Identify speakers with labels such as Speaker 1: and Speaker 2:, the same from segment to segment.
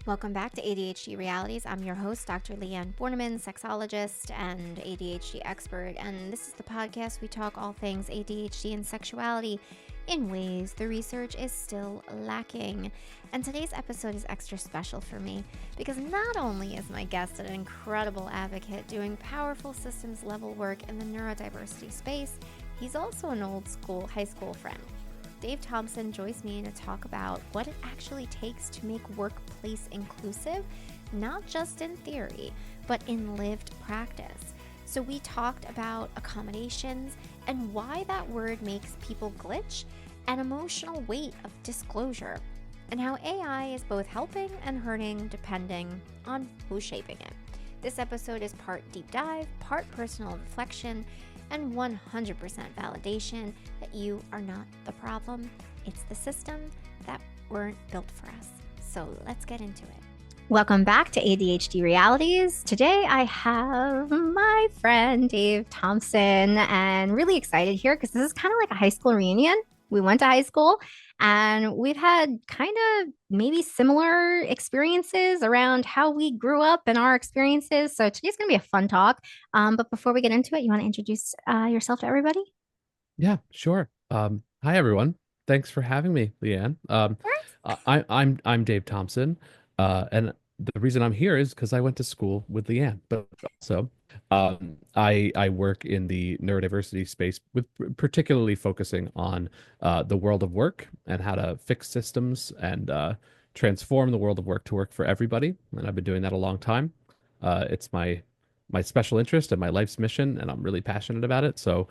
Speaker 1: Welcome back to ADHD Realities. I'm your host, Dr. Leanne Borneman, sexologist and ADHD expert, and this is the podcast we talk all things ADHD and sexuality in ways the research is still lacking. And today's episode is extra special for me because not only is my guest an incredible advocate doing powerful systems level work in the neurodiversity space, he's also an old school high school friend. Dave Thompson joins me to talk about what it actually takes to make workplace inclusive, not just in theory, but in lived practice. So we talked about accommodations and why that word makes people glitch, and emotional weight of disclosure, and how AI is both helping and hurting depending on who's shaping it. This episode is part deep dive, part personal reflection, and 100% validation that you are not the problem. It's the system that weren't built for us. So let's get into it. Welcome back to ADHD Realities. Today I have my friend Dave Thompson, and really excited here because this is kind of like a high school reunion. We went to high school and we've had kind of maybe similar experiences around how we grew up and our experiences. So today's going to be a fun talk. But before we get into it, you want to introduce yourself to everybody?
Speaker 2: Yeah, sure. Hi everyone. Thanks for having me, Leanne. I'm Dave Thompson, and the reason I'm here is because I went to school with Leanne, but also I work in the neurodiversity space with particularly focusing on the world of work and how to fix systems and transform the world of work to work for everybody. And I've been doing that a long time. It's my special interest and my life's mission, and I'm really passionate about it. So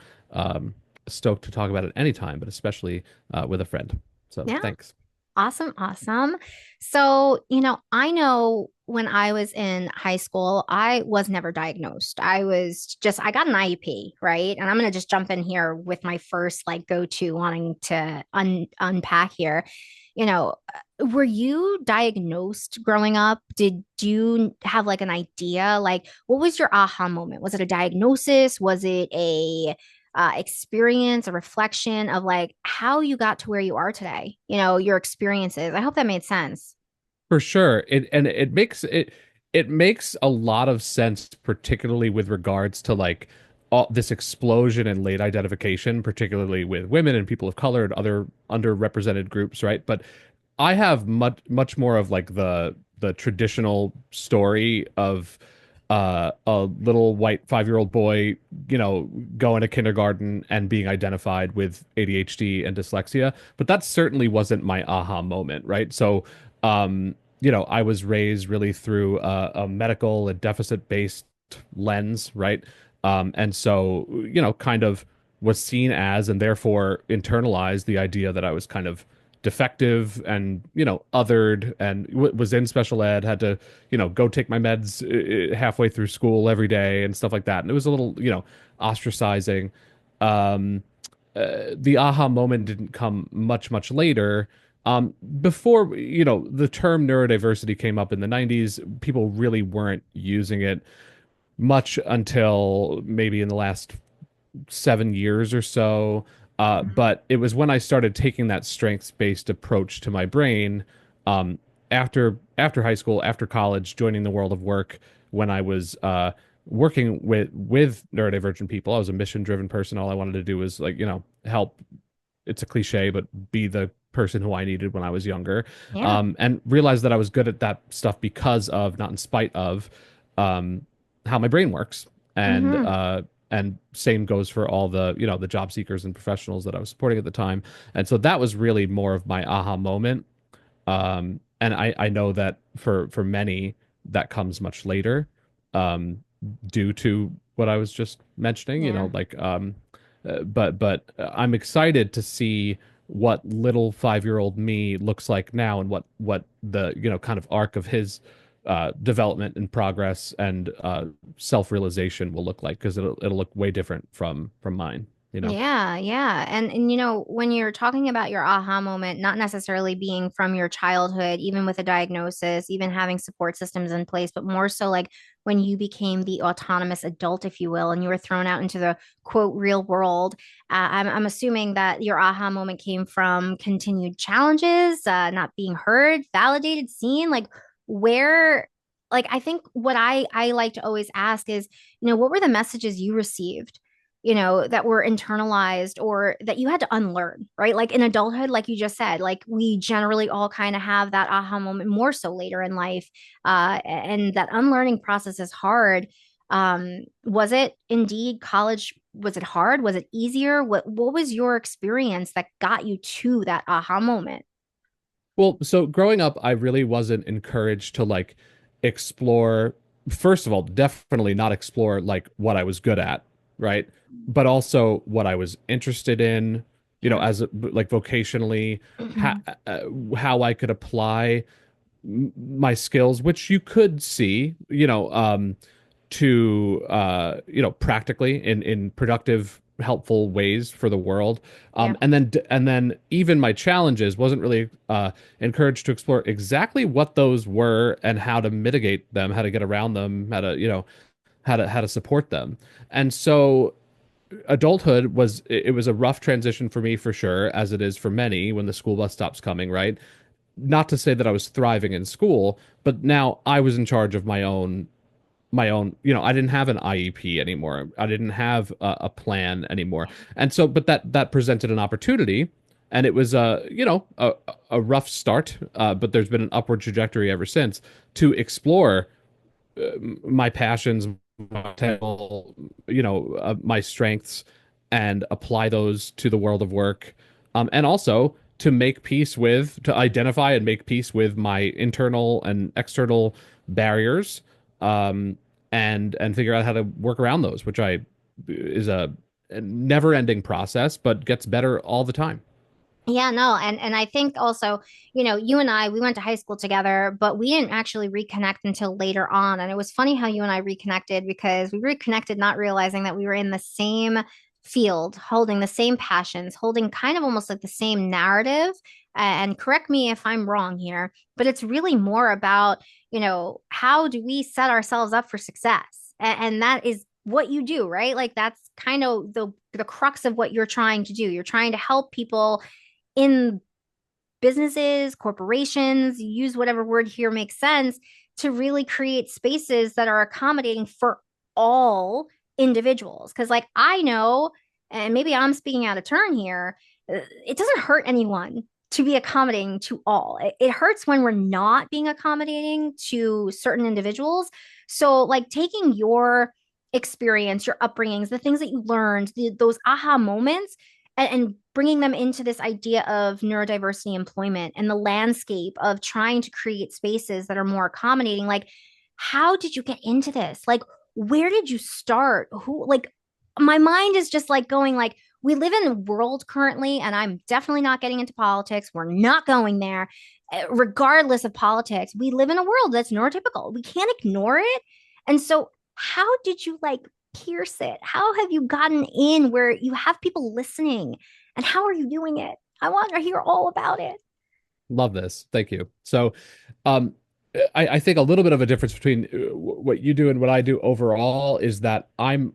Speaker 2: stoked to talk about it anytime, but especially with a friend. So
Speaker 1: Yeah.
Speaker 2: thanks.
Speaker 1: Awesome. Awesome. So, I know when I was in high school, I was never diagnosed. I got an IEP, right? And I'm going to just jump in here with my first like go to wanting to unpack here. Were you diagnosed growing up? Did you have like an idea? Like, what was your aha moment? Was it a diagnosis? Was it a experience, a reflection of like how you got to where you are today, your experiences? I hope that made sense.
Speaker 2: For sure. It makes a lot of sense, particularly with regards to like all this explosion in late identification, particularly with women and people of color and other underrepresented groups, right? But I have much more of like the traditional story of a little white 5-year-old boy, going to kindergarten and being identified with ADHD and dyslexia. But that certainly wasn't my aha moment, right? So, I was raised really through a medical and deficit-based lens, right? And so, kind of was seen as and therefore internalized the idea that I was kind of defective and othered and was in special ed, had to go take my meds halfway through school every day and stuff like that, and it was a little ostracizing. um the aha moment didn't come much later. Before the term neurodiversity came up in the 90s, people really weren't using it much until maybe in the last 7 years or so. But it was when I started taking that strengths-based approach to my brain, after high school, after college, joining the world of work, when I was working with neurodivergent people. I was a mission-driven person. All I wanted to do was like, help. It's a cliche, but be the person who I needed when I was younger,
Speaker 1: Yeah.
Speaker 2: and realized that I was good at that stuff because of, not in spite of, how my brain works. And
Speaker 1: Mm-hmm.
Speaker 2: same goes for all the job seekers and professionals that I was supporting at the time. And so that was really more of my aha moment. And I know that for many that comes much later, um, due to what I was just mentioning.
Speaker 1: Yeah.
Speaker 2: But I'm excited to see what little 5-year-old me looks like now, and what the kind of arc of his development and progress and self-realization will look like, because it'll look way different from mine, you know.
Speaker 1: Yeah, yeah. And when you're talking about your aha moment, not necessarily being from your childhood, even with a diagnosis, even having support systems in place, but more so like when you became the autonomous adult, if you will, and you were thrown out into the quote real world. I'm assuming that your aha moment came from continued challenges, not being heard, validated, seen. Like, where, like, I think what I like to always ask is, what were the messages you received, that were internalized or that you had to unlearn, right? Like in adulthood, like you just said, like we generally all kind of have that aha moment more so later in life. And that unlearning process is hard. Was it indeed college? Was it hard? Was it easier? What was your experience that got you to that aha moment?
Speaker 2: Well, so growing up, I really wasn't encouraged to like explore, first of all, definitely not explore like what I was good at, right? But also what I was interested in,
Speaker 1: Yeah.
Speaker 2: as like vocationally, how, how I could apply my skills, which you could see, to practically in productive, helpful ways for the world.
Speaker 1: Yeah.
Speaker 2: And then even my challenges wasn't really encouraged to explore exactly what those were and how to mitigate them, how to get around them, how to how to support them. And so adulthood was a rough transition for me for sure, as it is for many when the school bus stops coming, right? Not to say that I was thriving in school, but now I was in charge of my own, I didn't have an IEP anymore. I didn't have a plan anymore. And so, but that presented an opportunity, and it was a rough start, but there's been an upward trajectory ever since to explore my passions, my potential, my strengths, and apply those to the world of work, and also to identify and make peace with my internal and external barriers, um, and figure out how to work around those, which I is a never-ending process, but gets better all the time.
Speaker 1: Yeah, no, and I think also, you and I, we went to high school together, but we didn't actually reconnect until later on. And it was funny how you and I reconnected because we reconnected not realizing that we were in the same field, holding the same passions, holding kind of almost like the same narrative. And correct me if I'm wrong here, but it's really more about, how do we set ourselves up for success? And that is what you do, right? Like that's kind of the crux of what you're trying to do. You're trying to help people in businesses, corporations, use whatever word here makes sense to really create spaces that are accommodating for all individuals. Because, like, I know, and maybe I'm speaking out of turn here, it doesn't hurt anyone to be accommodating to all. It hurts when we're not being accommodating to certain individuals. So, like, taking your experience, your upbringings, the things that you learned, those aha moments, and bringing them into this idea of neurodiversity employment and the landscape of trying to create spaces that are more accommodating. Like, how did you get into this? Like, where did you start? Who, like, my mind is just like going, like, we live in a world currently, and I'm definitely not getting into politics. We're not going there. Regardless of politics, we live in a world that's neurotypical. We can't ignore it. And so, how did you like pierce it? How have you gotten in where you have people listening? And how are you doing it? I want to hear all about it.
Speaker 2: Love this. Thank you. So, um, I think a little bit of a difference between what you do and what I do overall is that I'm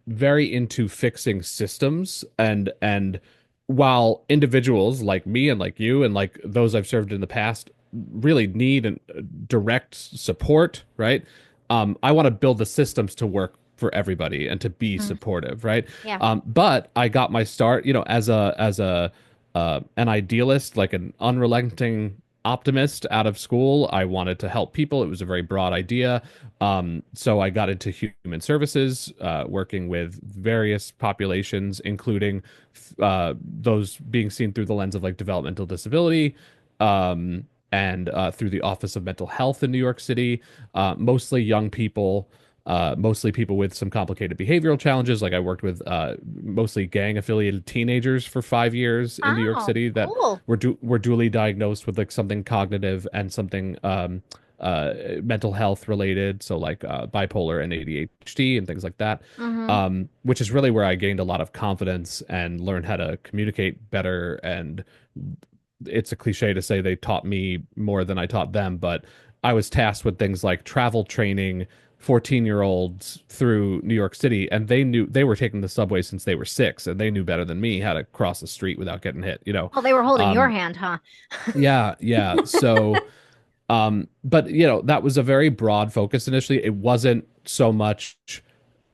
Speaker 2: very into fixing systems, and while individuals like me and like you and like those I've served in the past really need direct support, right? I want to build the systems to work for everybody and to be
Speaker 1: Mm,
Speaker 2: supportive, right?
Speaker 1: yeah.
Speaker 2: But I got my start, as a an idealist, like an unrelenting optimist out of school. I wanted to help people. It was a very broad idea. So I got into human services, working with various populations, including those being seen through the lens of like developmental disability, and through the Office of Mental Health in New York City, mostly young people. Mostly people with some complicated behavioral challenges. Like I worked with mostly gang affiliated teenagers for 5 years in New York
Speaker 1: Oh,
Speaker 2: City that
Speaker 1: cool.
Speaker 2: were duly diagnosed with like something cognitive and something mental health related. So like bipolar and ADHD and things like that.
Speaker 1: Mm-hmm.
Speaker 2: Which is really where I gained a lot of confidence and learned how to communicate better. And it's a cliche to say they taught me more than I taught them, but I was tasked with things like travel training 14-year-olds through New York City, and they were taking the subway since they were 6, and they knew better than me how to cross the street without getting hit.
Speaker 1: Oh, they were holding your
Speaker 2: Um,
Speaker 1: hand, huh?
Speaker 2: yeah, yeah. So But that was a very broad focus initially. It wasn't so much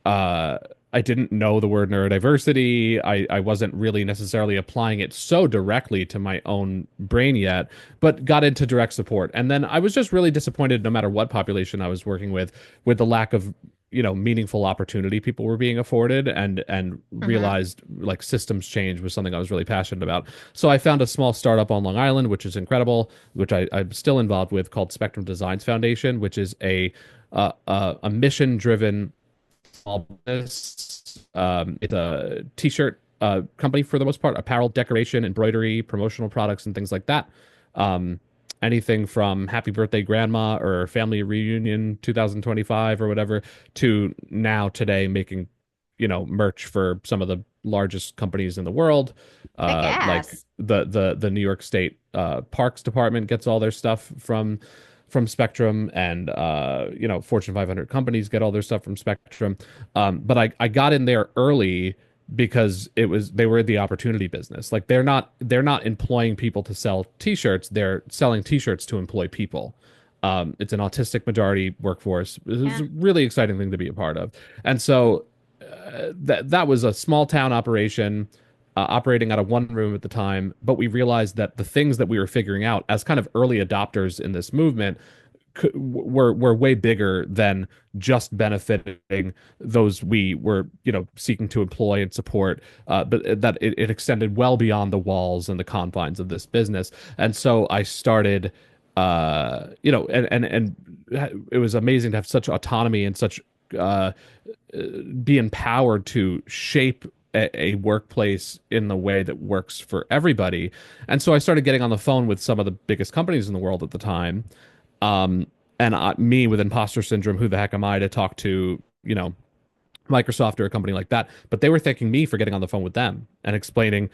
Speaker 2: uh I didn't know the word neurodiversity. I wasn't really necessarily applying it so directly to my own brain yet, but got into direct support. And then I was just really disappointed no matter what population I was working with the lack of, meaningful opportunity people were being afforded, and
Speaker 1: Mm-hmm.
Speaker 2: realized like systems change was something I was really passionate about. So I found a small startup on Long Island, which is incredible, which I'm still involved with, called Spectrum Designs Foundation, which is a mission driven small business. It's a t-shirt company for the most part, apparel, decoration, embroidery, promotional products, and things like that. Um, Anything from Happy Birthday Grandma or Family Reunion 2025 or whatever to now today making, merch for some of the largest companies in the world.
Speaker 1: Kick
Speaker 2: Like
Speaker 1: ass.
Speaker 2: the New York State Parks Department gets all their stuff from Spectrum, and Fortune 500 companies get all their stuff from Spectrum. But I got in there early because they were the opportunity business. Like they're not employing people to sell t-shirts, they're selling t-shirts to employ people. It's an autistic majority workforce. It was
Speaker 1: Yeah.
Speaker 2: a really exciting thing to be a part of. And so that was a small town operation, operating out of one room at the time. But we realized that the things that we were figuring out as kind of early adopters in this movement were way bigger than just benefiting those we were seeking to employ and support, but that it extended well beyond the walls and the confines of this business. And so I started, and it was amazing to have such autonomy and such uh, be empowered to shape a workplace in the way that works for everybody. And so I started getting on the phone with some of the biggest companies in the world at the time. Um, and me with imposter syndrome, who the heck am I to talk to, Microsoft or a company like that? But they were thanking me for getting on the phone with them and explaining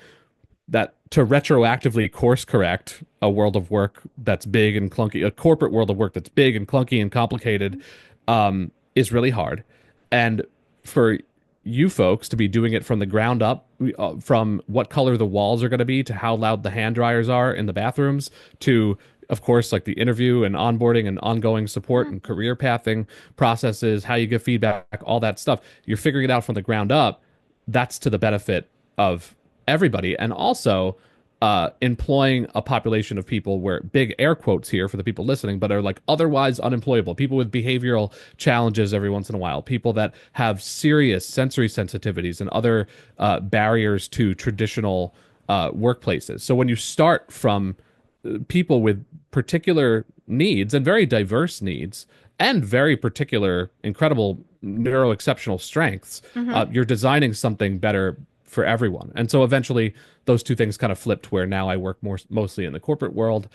Speaker 2: that to retroactively course correct a world of work that's big and clunky, a corporate world of work that's big and clunky and complicated, is really hard. And for you folks to be doing it from the ground up, from what color the walls are going to be to how loud the hand dryers are in the bathrooms to, of course, like the interview and onboarding and ongoing support and
Speaker 1: Mhm.
Speaker 2: career pathing processes, how you give feedback, all that stuff. You're figuring it out from the ground up. That's to the benefit of everybody. And also employing a population of people, where big air quotes here for the people listening, but are like otherwise unemployable, people with behavioral challenges every once in a while, people that have serious sensory sensitivities and other barriers to traditional workplaces. So when you start from people with particular needs and very diverse needs and very particular, incredible neuro exceptional strengths,
Speaker 1: Mhm.
Speaker 2: you're designing something better for everyone. And so eventually those two things kind of flipped, where now I work mostly in the corporate world,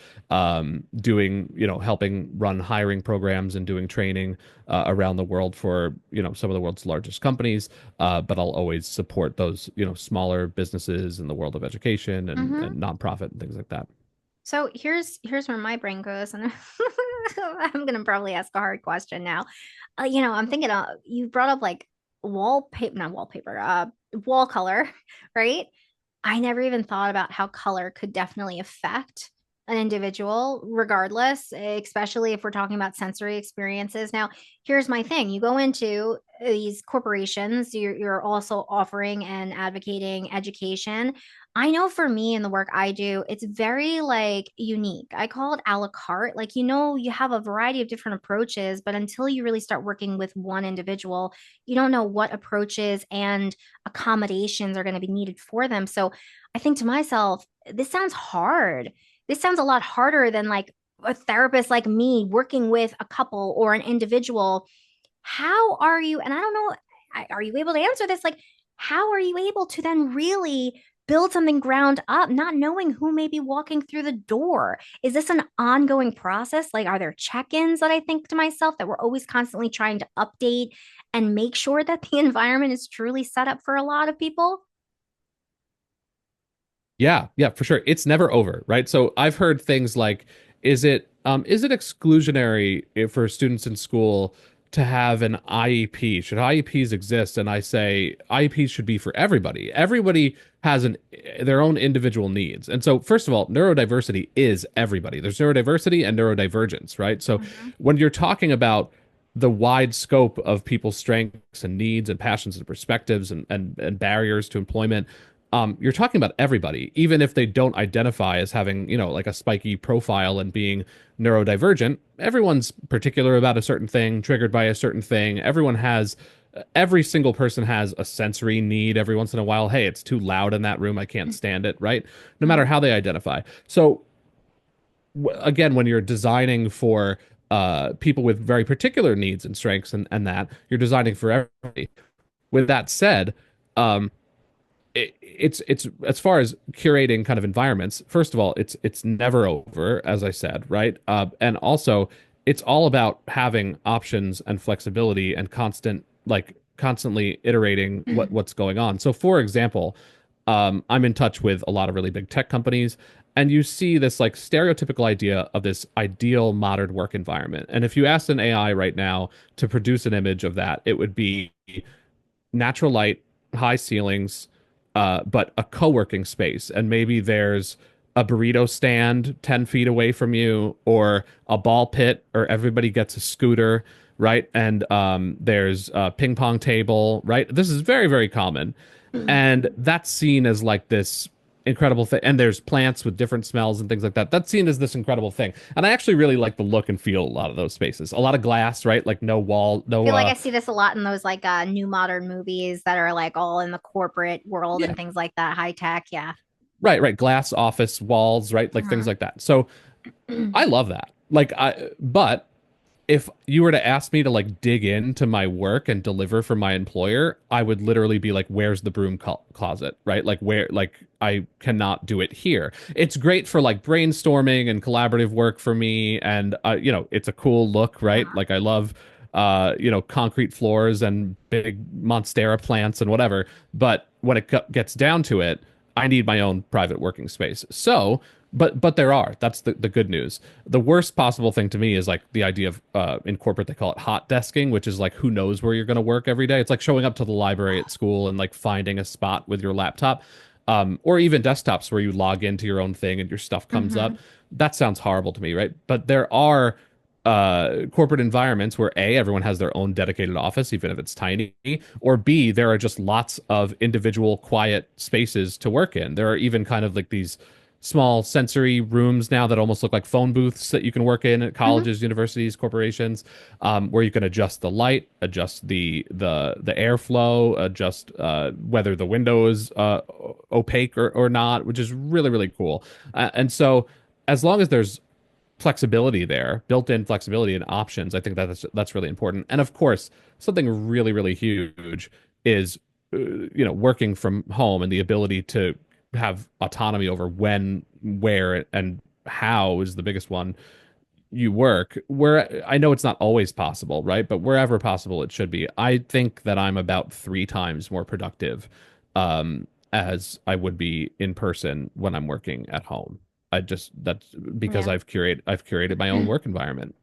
Speaker 2: doing, helping run hiring programs and doing training around the world for, some of the world's largest companies. But I'll always support those, smaller businesses in the world of education and
Speaker 1: Mhm.
Speaker 2: nonprofit and things like that.
Speaker 1: So here's where my brain goes, and I'm gonna probably ask a hard question now. I'm thinking you brought up like wallpaper, not wallpaper, wall color, right? I never even thought about how color could definitely affect an individual, regardless, especially if we're talking about sensory experiences. Now, here's my thing: you go into these corporations, you're also offering and advocating education. I know for me and the work I do, it's very like unique. I call it a la carte. Like, you have a variety of different approaches, but until you really start working with one individual, you don't know what approaches and accommodations are going to be needed for them. So I think to myself, this sounds hard. This sounds a lot harder than like a therapist like me working with a couple or an individual. How are you? And I don't know, are you able to answer this? Like, how are you able to then really build something ground up, not knowing who may be walking through the door? Is this an ongoing process? Like, are there check ins that I think to myself that we're always constantly trying to update and make sure that the environment is truly set up for a lot of people?
Speaker 2: Yeah, yeah, for sure. It's never over, right? So I've heard things like, is it exclusionary for students in school to have an IEP? Should IEPs exist? And I say IEPs should be for everybody. Everybody has their own individual needs. And so, first of all, neurodiversity is everybody. There's neurodiversity and neurodivergence, right? So
Speaker 1: Mhm.
Speaker 2: when you're talking about the wide scope of people's strengths and needs and passions and perspectives and barriers to employment, you're talking about everybody, even if they don't identify as having, like a spiky profile and being neurodivergent. Everyone's particular about a certain thing, triggered by a certain thing. Every single person has a sensory need every once in a while. Hey, it's too loud in that room. I can't stand it, right? No matter
Speaker 1: Mhm.
Speaker 2: how they identify. So, again, when you're designing for people with very particular needs and strengths and that, you're designing for everybody. With that said, um, it's as far as curating kind of environments. First of all, it's never over, as I said, right? And also, it's all about having options and flexibility and constantly iterating what's going on. So, for example, I'm in touch with a lot of really big tech companies, and you see this like stereotypical idea of this ideal modern work environment. And if you asked an AI right now to produce an image of that, it would be natural light, high ceilings, but a co-working space. And maybe there's a burrito stand 10 feet away from you, or a ball pit, or everybody gets a scooter, right? And there's a ping pong table, right? This is very, very common. And that's seen as like this incredible thing. And there's plants with different smells and things like that. That's seen as this incredible thing. And I actually really like the look and feel of a lot of those spaces. A lot of glass, right? Like no wall,
Speaker 1: I
Speaker 2: no
Speaker 1: feel like I see this a lot in those like new modern movies that are like all in the corporate world
Speaker 2: yeah,
Speaker 1: and things like that, high tech. Yeah.
Speaker 2: right. Glass office walls, right? Like things
Speaker 1: Mhm.
Speaker 2: like that. So I love that. But if you were to ask me to like dig into my work and deliver for my employer, I would literally be like, where's the closet, right? Like, I cannot do it here. It's great for like brainstorming and collaborative work for me. And, it's a cool look, right?
Speaker 1: Uh-huh.
Speaker 2: Like, I love, concrete floors and big Monstera plants and whatever. But when it gets down to it, I need my own private working space. So, but that's the good news. The worst possible thing to me is like the idea of in corporate they call it hot desking, which is like who knows where you're going to work every day. It's like showing up to the library at school and like finding a spot with your laptop, or even desktops where you log into your own thing and your stuff comes up.
Speaker 1: Mhm.
Speaker 2: That sounds horrible to me, right? But there are corporate environments where A, everyone has their own dedicated office, even if it's tiny, or B, there are just lots of individual quiet spaces to work in. There are even kind of like these small sensory rooms now that almost look like phone booths that you can work in at
Speaker 1: Mhm.
Speaker 2: colleges, universities, corporations, where you can adjust the light, adjust the airflow, adjust whether the window is opaque or not, which is really really cool. And so, as long as there's flexibility there, built-in flexibility and options, I think that's really important. And of course, something really really huge is working from home and the ability to have autonomy over when, where, and how is the biggest one you work. Where I know it's not always possible, right? But wherever possible, it should be. I think that I'm about 3 times more productive as I would be in person when I'm working at home. That's because
Speaker 1: Yeah.
Speaker 2: I've curated my own work environment.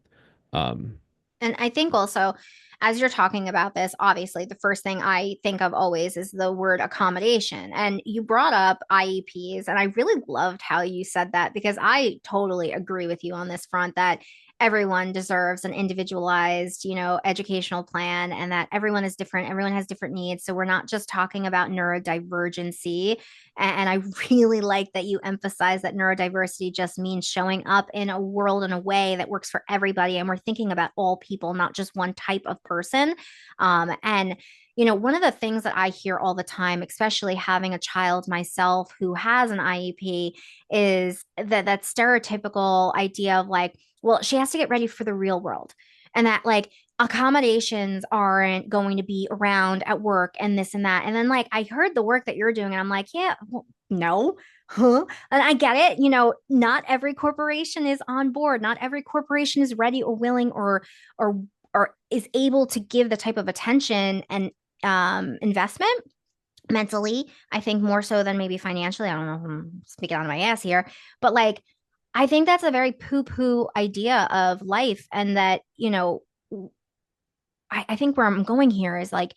Speaker 2: Um,
Speaker 1: And I think also, as you're talking about this, obviously, the first thing I think of always is the word accommodation. And you brought up IEPs, and I really loved how you said that because I totally agree with you on this front that everyone deserves an individualized, educational plan and that everyone is different, everyone has different needs. So we're not just talking about neurodivergency. And I really like that you emphasize that neurodiversity just means showing up in a world in a way that works for everybody. And we're thinking about all people, not just one type of person. And one of the things that I hear all the time, especially having a child myself who has an IEP, is that stereotypical idea of like, well, she has to get ready for the real world. And that like accommodations aren't going to be around at work and this and that. And then like I heard the work that you're doing and I'm like, yeah, well, no. Huh? And I get it, not every corporation is on board. Not every corporation is ready or willing or or is able to give the type of attention and investment mentally. I think more so than maybe financially. I don't know if I'm speaking out of my ass here, but like I think that's a very poo-poo idea of life and that, I think where I'm going here is like,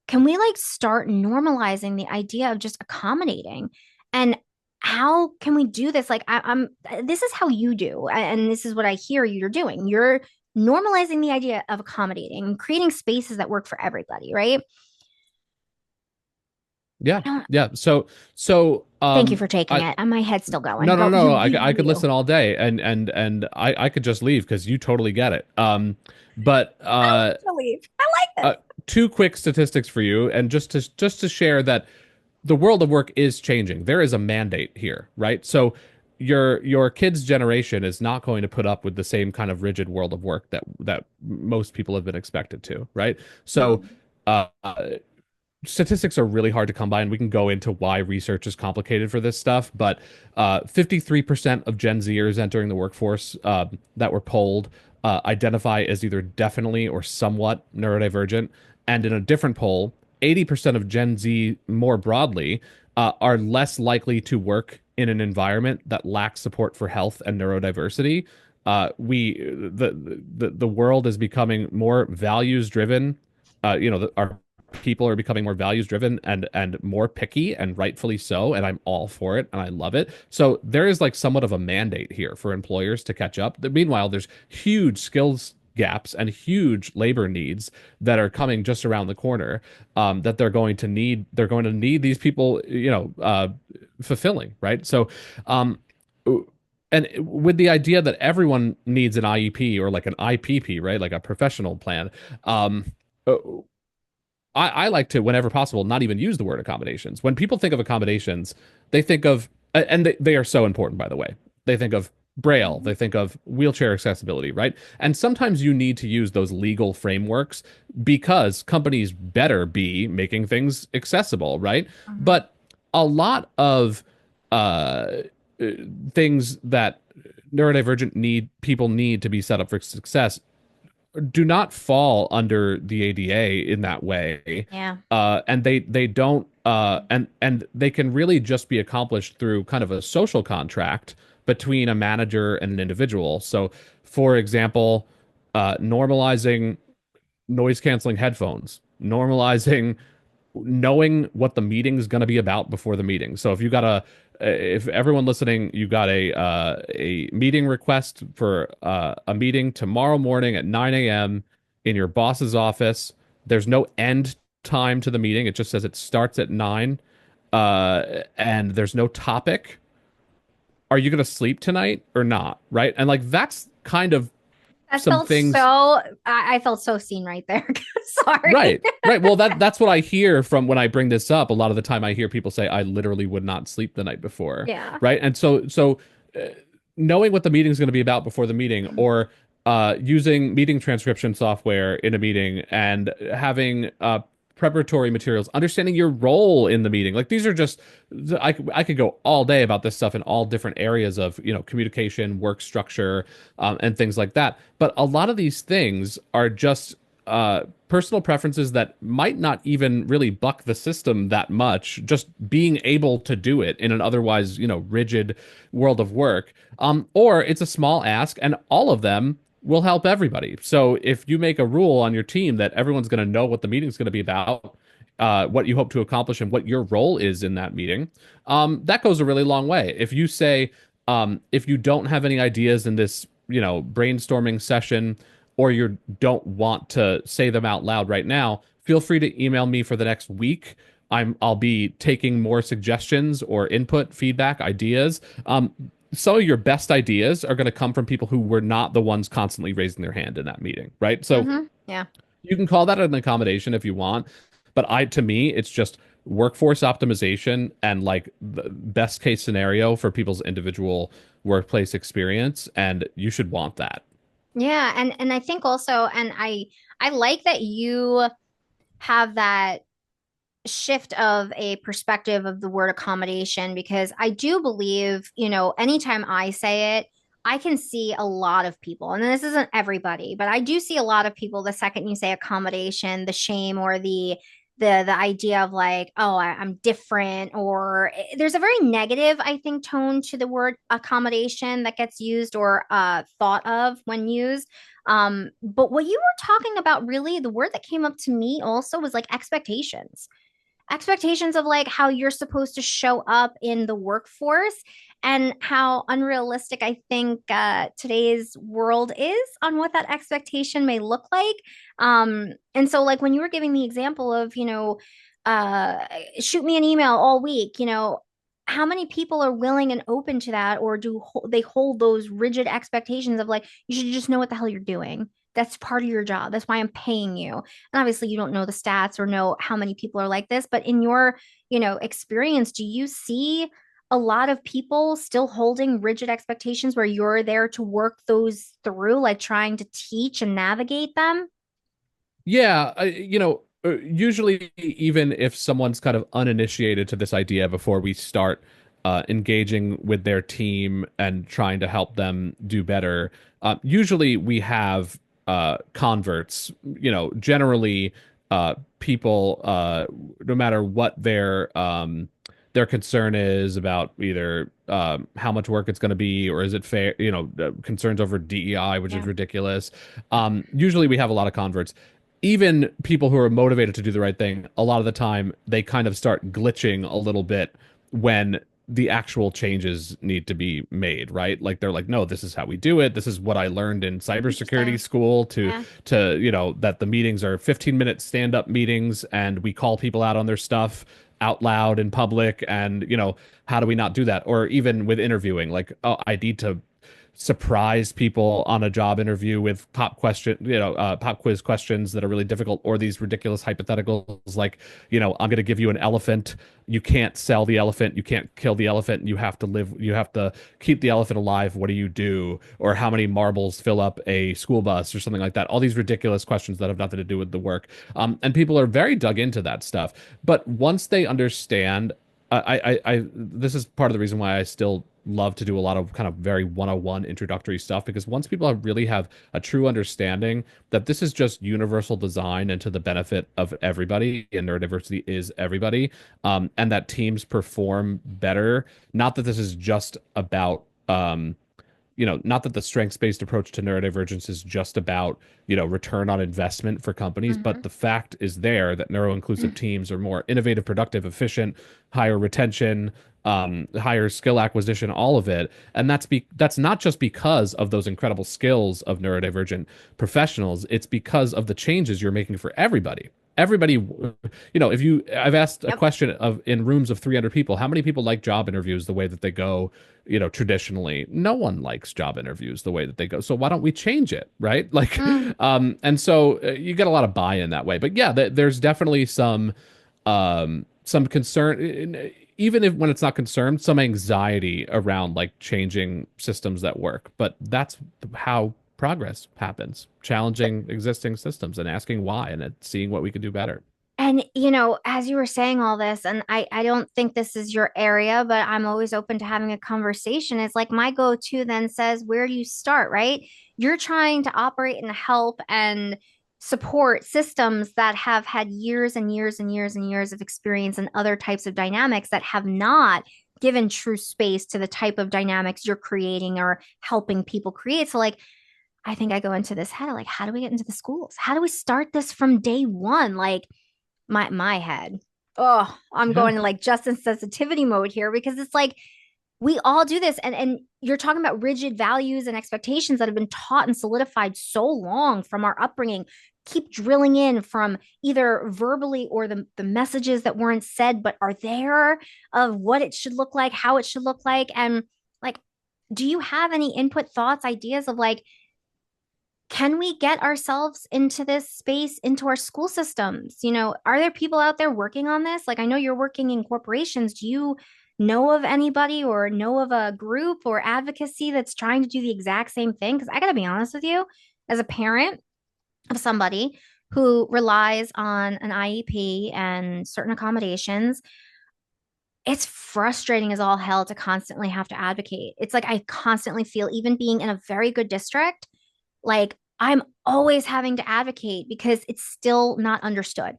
Speaker 1: can we like start normalizing the idea of just accommodating? And how can we do this? Like, I'm, this is how you do, and this is what I hear you're doing. You're normalizing the idea of accommodating, creating spaces that work for everybody, right? I
Speaker 2: Yeah.
Speaker 1: don't,
Speaker 2: Yeah. So
Speaker 1: thank you for taking
Speaker 2: I
Speaker 1: it. And my head's still going.
Speaker 2: no,
Speaker 1: Go,
Speaker 2: no, no. I could
Speaker 1: you.
Speaker 2: listen all day, and I could just leave because you totally get it. But
Speaker 1: I want to leave. I like
Speaker 2: uh,
Speaker 1: this.
Speaker 2: two quick statistics for you, and just to share that the world of work is changing. There is a mandate here, right? So your kids' generation is not going to put up with the same kind of rigid world of work that most people have been expected to, right? So
Speaker 1: No.
Speaker 2: uh, statistics are really hard to come by, and we can go into why research is complicated for this stuff. But 53% of Gen Zers entering the workforce that were polled identify as either definitely or somewhat neurodivergent. And in a different poll, 80% of Gen Z more broadly are less likely to work in an environment that lacks support for health and neurodiversity. The world is becoming more values driven. Our people are becoming more values driven and more picky, and rightfully so, and I'm all for it and I love it. So there is like somewhat of a mandate here for employers to catch up. Meanwhile, there's huge skills gaps and huge labor needs that are coming just around the corner, that they're going to need these people, fulfilling, right? So um and with the idea that everyone needs an IEP or like an IPP, right, like a professional plan, um uh, I like to, whenever possible, not even use the word accommodations. When people think of accommodations, they think of, and they are so important, by the way. They think of Braille, they think of wheelchair accessibility, right? And sometimes you need to use those legal frameworks because companies better be making things accessible, right?
Speaker 1: Mhm.
Speaker 2: But a lot of uh, things that neurodivergent people need to be set up for success do not fall under the ADA in that way.
Speaker 1: Yeah.
Speaker 2: And they don't and they can really just be accomplished through kind of a social contract between a manager and an individual. So, for example, normalizing noise canceling headphones, normalizing knowing what the meeting's going to be about before the meeting. So if everyone listening, you got a meeting request for a meeting tomorrow morning at 9 a.m. in your boss's office. There's no end time to the meeting. It just says it starts at 9, and there's no topic. Are you going to sleep tonight or not? Right? And like that's kind of
Speaker 1: That
Speaker 2: some
Speaker 1: felt so,
Speaker 2: things.
Speaker 1: I felt so seen right there. Sorry.
Speaker 2: Right. Right. Well, that's what I hear from when I bring this up. A lot of the time I hear people say I literally would not sleep the night before.
Speaker 1: Yeah.
Speaker 2: Right? And so uh, knowing what the meeting is going to be about before the meeting, or using meeting transcription software in a meeting, and having preparatory materials, understanding your role in the meeting. Like these are just I could go all day about this stuff in all different areas of, communication, work structure, and things like that. But a lot of these things are just personal preferences that might not even really buck the system that much, just being able to do it in an otherwise, rigid world of work. Or it's a small ask, and all of them will help everybody. So if you make a rule on your team that everyone's going to know what the meeting's going to be about, what you hope to accomplish, and what your role is in that meeting, that goes a really long way. If you say, if you don't have any ideas in this, brainstorming session, or you don't want to say them out loud right now, feel free to email me for the next week. I'll be taking more suggestions or input, feedback, ideas. Some of your best ideas are going to come from people who were not the ones constantly raising their hand in that meeting, right? So
Speaker 1: Yeah.
Speaker 2: you can call that an accommodation if you want, but to me, it's just workforce optimization and like the best case scenario for people's individual workplace experience, and you should want that.
Speaker 1: Yeah. And I think also, and I like that you have that shift of a perspective of the word accommodation, because I do believe, anytime I say it, I can see a lot of people, and this isn't everybody, but I do see a lot of people the second you say accommodation, the shame or the idea of like, oh, I'm different, or there's a very negative, I think, tone to the word accommodation that gets used or thought of when used. But what you were talking about, really, the word that came up to me also was like expectations of like how you're supposed to show up in the workforce and how unrealistic I think today's world is on what that expectation may look like. And so like when you were giving the example of, shoot me an email all week, how many people are willing and open to that, or they hold those rigid expectations of like, you should just know what the hell you're doing. That's part of your job. That's why I'm paying you. And obviously you don't know the stats or know how many people are like this, but in your, experience, do you see a lot of people still holding rigid expectations where you're there to work those through, like trying to teach and navigate them?
Speaker 2: Yeah, usually even if someone's kind of uninitiated to this idea before we start engaging with their team and trying to help them do better, usually we have converts. Generally, people, no matter what their concern is about either how much work it's going to be, or is it fair, concerns over DEI, which is
Speaker 1: Yeah.
Speaker 2: ridiculous. Usually we have a lot of converts. Even people who are motivated to do the right thing, a lot of the time they kind of start glitching a little bit when the actual changes need to be made, right? Like they're like, no, this is how we do it. This is what I learned in cybersecurity
Speaker 1: Interesting.
Speaker 2: school
Speaker 1: Yeah.
Speaker 2: that the meetings are 15-minute stand-up meetings and we call people out on their stuff out loud in public. And, how do we not do that? Or even with interviewing, like, oh, I need to surprise people on a job interview with pop quiz questions that are really difficult, or these ridiculous hypotheticals like, I'm going to give you an elephant. You can't sell the elephant. You can't kill the elephant. You have to keep the elephant alive. What do you do? Or how many marbles fill up a school bus or something like that? All these ridiculous questions that have nothing to do with the work. And people are very dug into that stuff. But once they understand, this is part of the reason why I still love to do a lot of kind of very 101 introductory stuff, because once people really have a true understanding that this is just universal design and to the benefit of everybody, and neurodiversity is everybody, and that teams perform better, not that this is just about not that the strengths-based approach to neurodivergence is just about, return on investment for companies, but
Speaker 1: Mm-hmm.
Speaker 2: the fact is there that neuro-inclusive teams are more innovative, productive, efficient, higher retention, higher skill acquisition, all of it. And that's not just because of those incredible skills of neurodivergent professionals. It's because of the changes you're making for everybody. Everybody, I've asked a
Speaker 1: Yep.
Speaker 2: question of in rooms of 300 people, how many people like job interviews the way that they go, traditionally? No one likes job interviews the way that they go. So why don't we change it, right? Like,
Speaker 1: Mm.
Speaker 2: and so you get a lot of buy-in that way. But yeah, there's definitely some concern, even if when it's not concerned, some anxiety around like changing systems that work. But that's how progress happens, challenging existing systems and asking why and then seeing what we can do better.
Speaker 1: And, as you were saying all this, and I don't think this is your area, but I'm always open to having a conversation. It's like my go-to then says, where do you start, right? You're trying to operate and help and support systems that have had years and years and years and years of experience and other types of dynamics that have not given true space to the type of dynamics you're creating or helping people create. So, like, I think I go into this head of like, how do we get into the schools? How do we start this from day one? Like, my head. Oh, I'm
Speaker 2: Yeah.
Speaker 1: going to like justice sensitivity mode here because it's like we all do this, and you're talking about rigid values and expectations that have been taught and solidified so long from our upbringing, keep drilling in from either verbally or the messages that weren't said but are there, of what it should look like, how it should look like. And like, do you have any input, thoughts, ideas of like, can we get ourselves into this space, into our school systems? Are there people out there working on this? Like, I know you're working in corporations. Do you know of anybody or know of a group or advocacy that's trying to do the exact same thing? Because I got to be honest with you, as a parent of somebody who relies on an IEP and certain accommodations, it's frustrating as all hell to constantly have to advocate. It's like I constantly feel, even being in a very good district, like I'm always having to advocate because it's still not understood.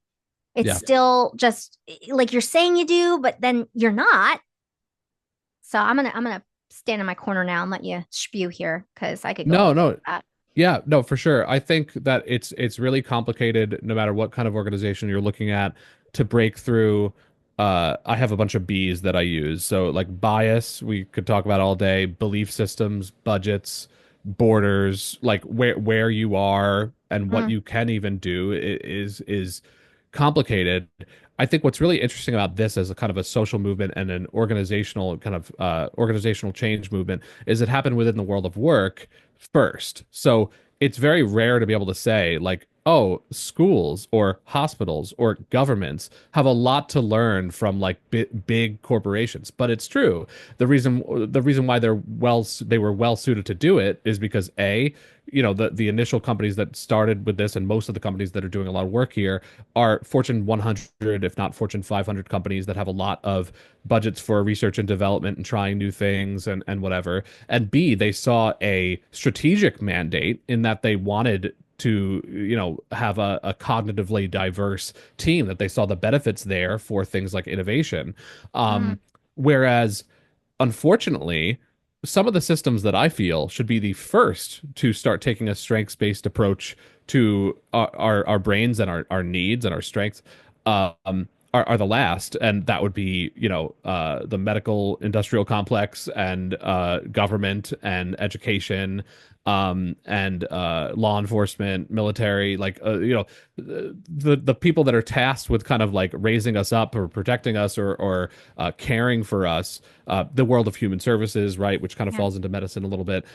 Speaker 1: It's
Speaker 2: Yeah.
Speaker 1: still just like you're saying you do, but then you're not. So I'm gonna stand in my corner now and let you spew here because I could go
Speaker 2: No,
Speaker 1: all day
Speaker 2: no.
Speaker 1: with that.
Speaker 2: Yeah, no, for sure. I think that it's really complicated no matter what kind of organization you're looking at to break through. I have a bunch of B's that I use. So like bias, we could talk about all day, belief systems, budgets, borders, like where you are and what
Speaker 1: Mm,
Speaker 2: you can even do is complicated. I think what's really interesting about this as a kind of a social movement and an organizational kind of organizational change movement is it happened within the world of work first. So it's very rare to be able to say, like, oh, schools or hospitals or governments have a lot to learn from like big corporations. But it's true. The reason why they were well suited to do it is because A, the initial companies that started with this and most of the companies that are doing a lot of work here are Fortune 100, if not Fortune 500 companies that have a lot of budgets for research and development and trying new things and whatever. And B, they saw a strategic mandate in that they wanted to, have a cognitively diverse team, that they saw the benefits there for things like innovation.
Speaker 1: mm,
Speaker 2: Whereas unfortunately, some of the systems that I feel should be the first to start taking a strengths-based approach to our brains and our needs and our strengths are the last, and that would be the medical industrial complex and government and education and law enforcement, military, like the people that are tasked with kind of like raising us up or protecting us or caring for us, the world of human services, right, which kind of
Speaker 1: yeah.
Speaker 2: falls into medicine a little bit.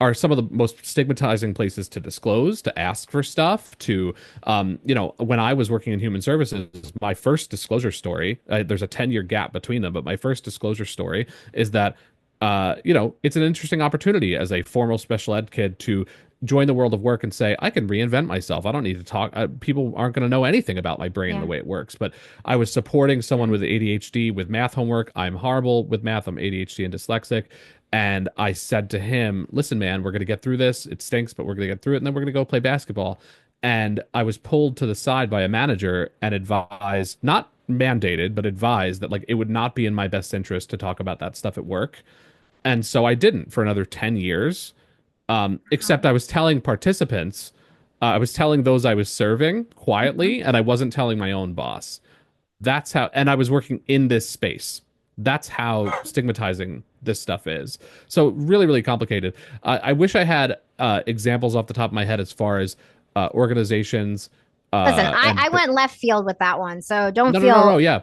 Speaker 2: Are some of the most stigmatizing places to disclose, to ask for stuff, when I was working in human services, my first disclosure story, there's a 10-year gap between them, but my first disclosure story is that, it's an interesting opportunity as a formal special ed kid to join the world of work and say, I can reinvent myself. I don't need to talk. People aren't going to know anything about my brain and the
Speaker 1: Yeah.
Speaker 2: way it works. But I was supporting someone with ADHD with math homework. I'm horrible with math. I'm ADHD and dyslexic. And I said to him, listen, man, we're going to get through this. It stinks, but we're going to get through it. And then we're going to go play basketball. And I was pulled to the side by a manager and advised, not mandated, but advised that like it would not be in my best interest to talk about that stuff at work. And so I didn't for another 10 years. Except
Speaker 1: Um,
Speaker 2: I was telling participants, I was telling those I was serving
Speaker 1: mhm.
Speaker 2: quietly, and I wasn't telling my own boss. That's how, and I was working in this space. That's how stigmatizing this stuff is. So really, really complicated. I wish I had examples off the top of my head as far as organizations
Speaker 1: Listen,
Speaker 2: and
Speaker 1: I went left field with that one, so don't
Speaker 2: no, no, no, no,
Speaker 1: feel,
Speaker 2: yeah.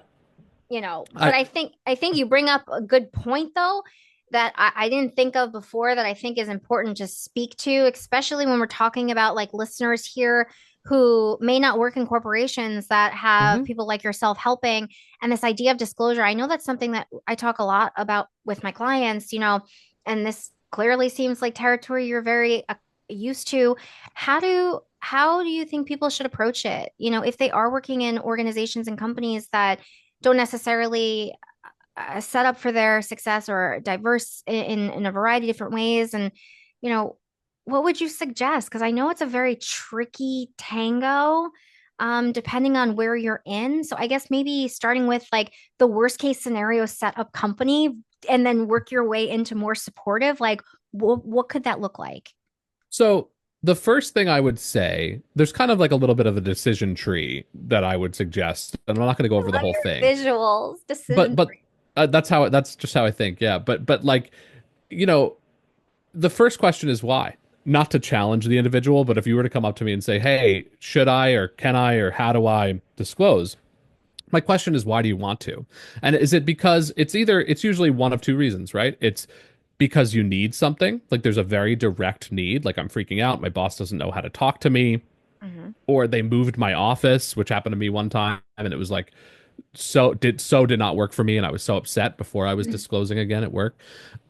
Speaker 1: but
Speaker 2: I
Speaker 1: I think you bring up a good point though that I didn't think of before that I think is important to speak to, especially when we're talking about like listeners here who may not work in corporations that have
Speaker 2: mhm.
Speaker 1: people like yourself helping. And this idea of disclosure, I know that's something that I talk a lot about with my clients, and this clearly seems like territory you're very used to. How do you think people should approach it? If they are working in organizations and companies that don't necessarily set up for their success or diverse in a variety of different ways. And, you know, what would you suggest? Because I know it's a very tricky tango, depending on where you're in. So I guess maybe starting with like the worst case scenario setup company and then work your way into more supportive. Like, what could that look like?
Speaker 2: So the first thing I would say, there's kind of like a little bit of a decision tree that I would suggest, and I'm not going to go
Speaker 1: I
Speaker 2: over the
Speaker 1: love
Speaker 2: whole
Speaker 1: your
Speaker 2: thing,
Speaker 1: visuals,
Speaker 2: but
Speaker 1: decision
Speaker 2: but
Speaker 1: tree.
Speaker 2: that's just how I think. Yeah, but like, you know, the first question is why? Not to challenge the individual, but if you were to come up to me and say, "Hey, should I or can I or how do I disclose?" My question is, why do you want to? And is it because it's usually one of two reasons, right? It's because you need something, like there's a very direct need, like I'm freaking out, my boss doesn't know how to talk to me,
Speaker 1: Mhm.
Speaker 2: or they moved my office, which happened to me one time, and it was like so did not work for me, and I was so upset before I was disclosing again at work.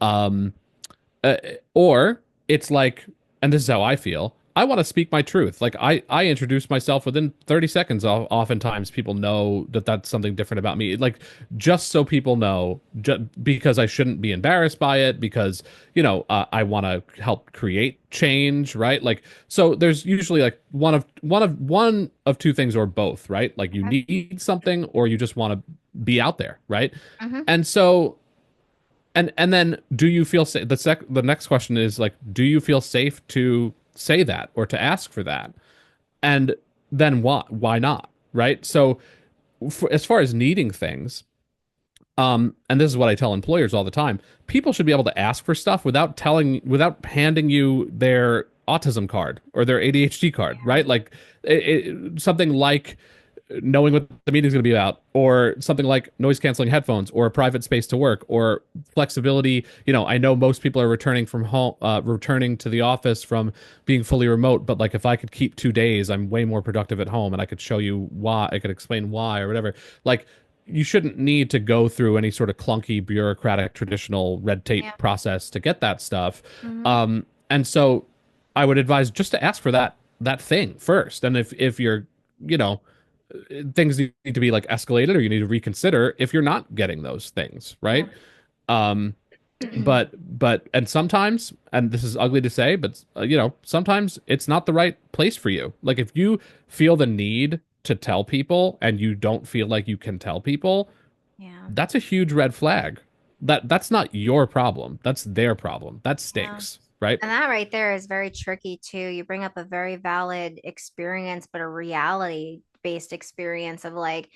Speaker 2: Um, uh, or it's like, and this is how I feel. I want to speak my truth. Like I introduce myself within 30 seconds. Oftentimes people know that that's something different about me. Like just so people know, because I shouldn't be embarrassed by it. Because I want to help create change, right? Like so, there's usually like one of two things or both, right? Like you
Speaker 1: Okay.
Speaker 2: need something or you just want to be out there, right?
Speaker 1: Mhm.
Speaker 2: And so and then do you feel safe? The next question is like, do you feel safe to say that or to ask for that. And then why not? Right? So as far as needing things, and this is what I tell employers all the time, people should be able to ask for stuff without handing you their autism card or their ADHD card, right? Like something like knowing what the meeting's going to be about, or something like noise canceling headphones, or a private space to work, or flexibility. I know most people are returning from home, returning to the office from being fully remote, but like if I could keep 2 days, I'm way more productive at home, and I could show you why, I could explain why or whatever. Like, you shouldn't need to go through any sort of clunky bureaucratic traditional red tape
Speaker 1: Yeah.
Speaker 2: process to get that stuff.
Speaker 1: Hmm.
Speaker 2: And so I would advise just to ask for that thing first. And if you're, you know, things need to be like escalated, or you need to reconsider if you're not getting those things,
Speaker 1: Yeah.
Speaker 2: right? Um, but and sometimes, and this is ugly to say, but sometimes it's not the right place for you. Like if you feel the need to tell people and you don't feel like you can tell people,
Speaker 1: Yeah.
Speaker 2: that's a huge red flag. That's not your problem. That's their problem. That
Speaker 1: Yeah.
Speaker 2: stinks, right?
Speaker 1: And that right there is very tricky too. You bring up a very valid experience, but a reality based experience of like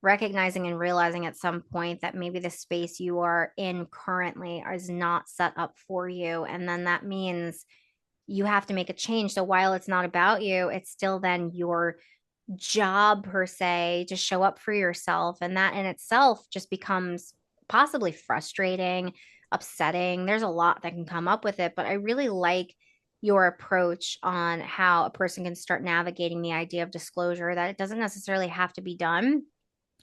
Speaker 1: recognizing and realizing at some point that maybe the space you are in currently is not set up for you. And then that means you have to make a change. So while it's not about you, it's still then your job per se to show up for yourself. And that in itself just becomes possibly frustrating, upsetting. There's a lot that can come up with it, but I really like your approach on how a person can start navigating the idea of disclosure, that it doesn't necessarily have to be done.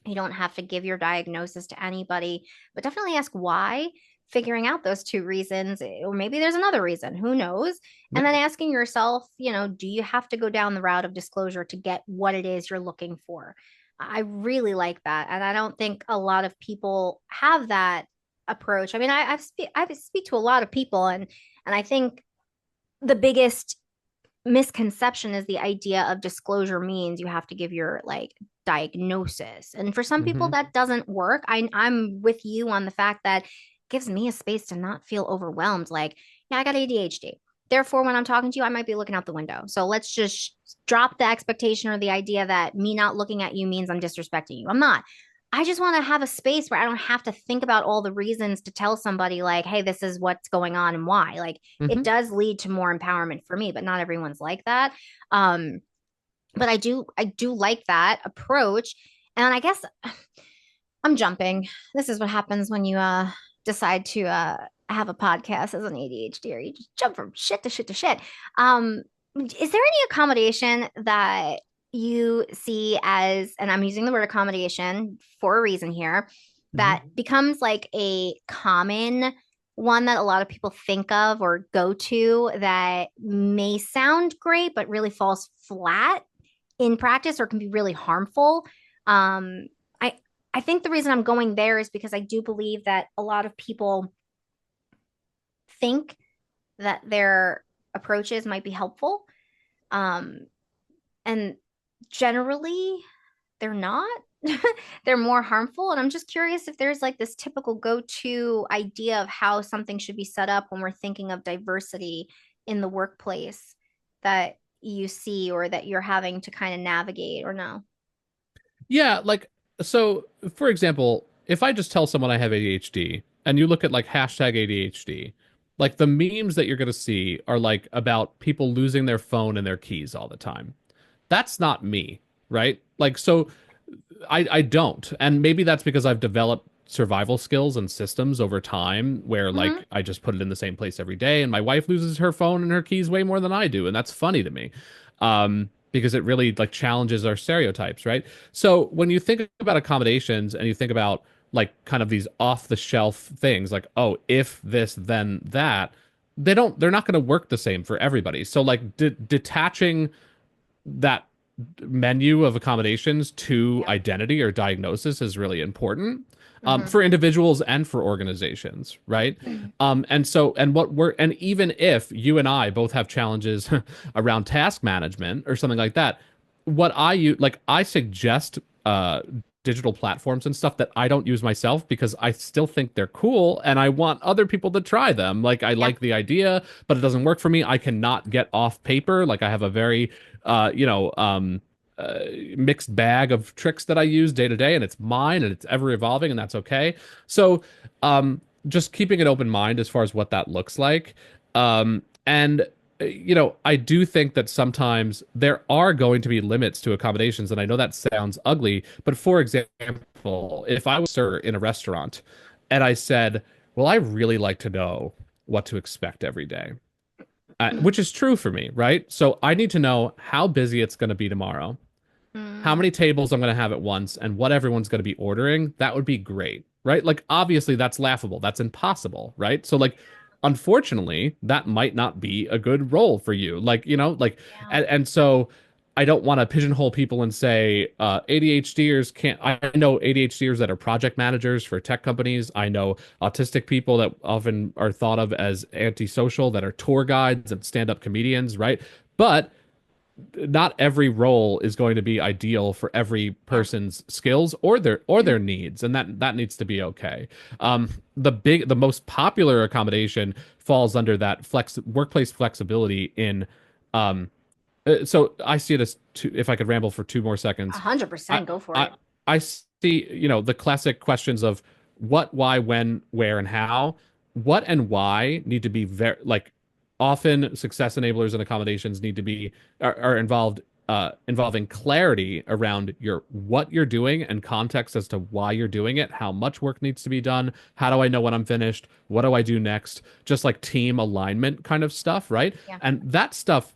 Speaker 1: You don't have to give your diagnosis to anybody, but definitely ask why, figuring out those two reasons, or maybe there's another reason, who knows? And then asking yourself, do you have to go down the route of disclosure to get what it is you're looking for? I really like that. And I don't think a lot of people have that approach. I mean, I speak to a lot of people, and I think the biggest misconception is the idea of disclosure means you have to give your like diagnosis. And for some people
Speaker 2: Mm-hmm.
Speaker 1: that doesn't work. I'm with you on the fact that it gives me a space to not feel overwhelmed. Like, yeah, I got ADHD. Therefore, when I'm talking to you, I might be looking out the window. So let's just drop the expectation or the idea that me not looking at you means I'm disrespecting you. I'm not. I just want to have a space where I don't have to think about all the reasons to tell somebody, like, hey, this is what's going on and why. Like, it
Speaker 2: Mm-hmm.
Speaker 1: does lead to more empowerment for me, but not everyone's like that. Um, but I do like that approach. And I guess I'm jumping. This is what happens when you decide to have a podcast as an ADHD, or you just jump from shit to shit to shit. Is there any accommodation that you see as, and I'm using the word accommodation for a reason here,
Speaker 2: Mm-hmm.
Speaker 1: that becomes like a common one that a lot of people think of or go to that may sound great but really falls flat in practice or can be really harmful? Um, I I think the reason I'm going there is because I do believe that a lot of people think that their approaches might be helpful. Um, and generally, they're not. They're more harmful. And I'm just curious if there's like this typical go to idea of how something should be set up when we're thinking of diversity in the workplace that you see or that you're having to kind of navigate, or no?
Speaker 2: Yeah, like, so for example, if I just tell someone I have ADHD and you look at like hashtag ADHD, like the memes that you're going to see are like about people losing their phone and their keys all the time. That's not me, right? Like, so I don't. And maybe that's because I've developed survival skills and systems over time where
Speaker 1: Mm-hmm.
Speaker 2: like I just put it in the same place every day, and my wife loses her phone and her keys way more than I do, and that's funny to me. Because it really like challenges our stereotypes, right? So when you think about accommodations and you think about like kind of these off the shelf things like, oh, if this then that, they're not going to work the same for everybody. So like detaching that menu of accommodations to
Speaker 1: Yeah.
Speaker 2: identity or diagnosis is really important,
Speaker 1: Mm-hmm.
Speaker 2: for individuals and for organizations, right? And even if you and I both have challenges around task management or something like that, what I use, like I suggest digital platforms and stuff that I don't use myself because I still think they're cool and I want other people to try them. Like I
Speaker 1: Yeah.
Speaker 2: like the idea, but it doesn't work for me. I cannot get off paper. Like I have a very uh, you know, um mixed bag of tricks that I use day to day, and it's mine and it's ever evolving, and that's okay. So, just keeping an open mind as far as what that looks like. And I do think that sometimes there are going to be limits to accommodations, and I know that sounds ugly, but for example, if I was sir in a restaurant and I said, "Well, I really like to know what to expect every day," which is true for me, right? So I need to know how busy it's going to be tomorrow, how
Speaker 1: Mm,
Speaker 2: many tables I'm going to have at once, and what everyone's going to be ordering. That would be great, right? Like, obviously, that's laughable. That's impossible, right? So, like, unfortunately, that might not be a good role for you. Like,
Speaker 1: yeah.
Speaker 2: and so I don't want to pigeonhole people and say ADHDers can't. I know ADHDers that are project managers for tech companies. I know autistic people that often are thought of as antisocial, that are tour guides and stand-up comedians, right? But not every role is going to be ideal for every
Speaker 1: Yeah.
Speaker 2: person's skills or their needs, and that needs to be okay. The most popular accommodation falls under that workplace flexibility in um so I see it as two, if I could ramble for 2 more seconds. I
Speaker 1: 100%. Go for
Speaker 2: I
Speaker 1: it.
Speaker 2: I see, the classic questions of what, why, when, where, and how. What and why need to be very like often success enablers and accommodations need to be are involved involving clarity around your what you're doing and context as to why you're doing it, how much work needs to be done, how do I know when I'm finished, what do I do next, just like team alignment kind of stuff, right?
Speaker 1: Yeah.
Speaker 2: And that stuff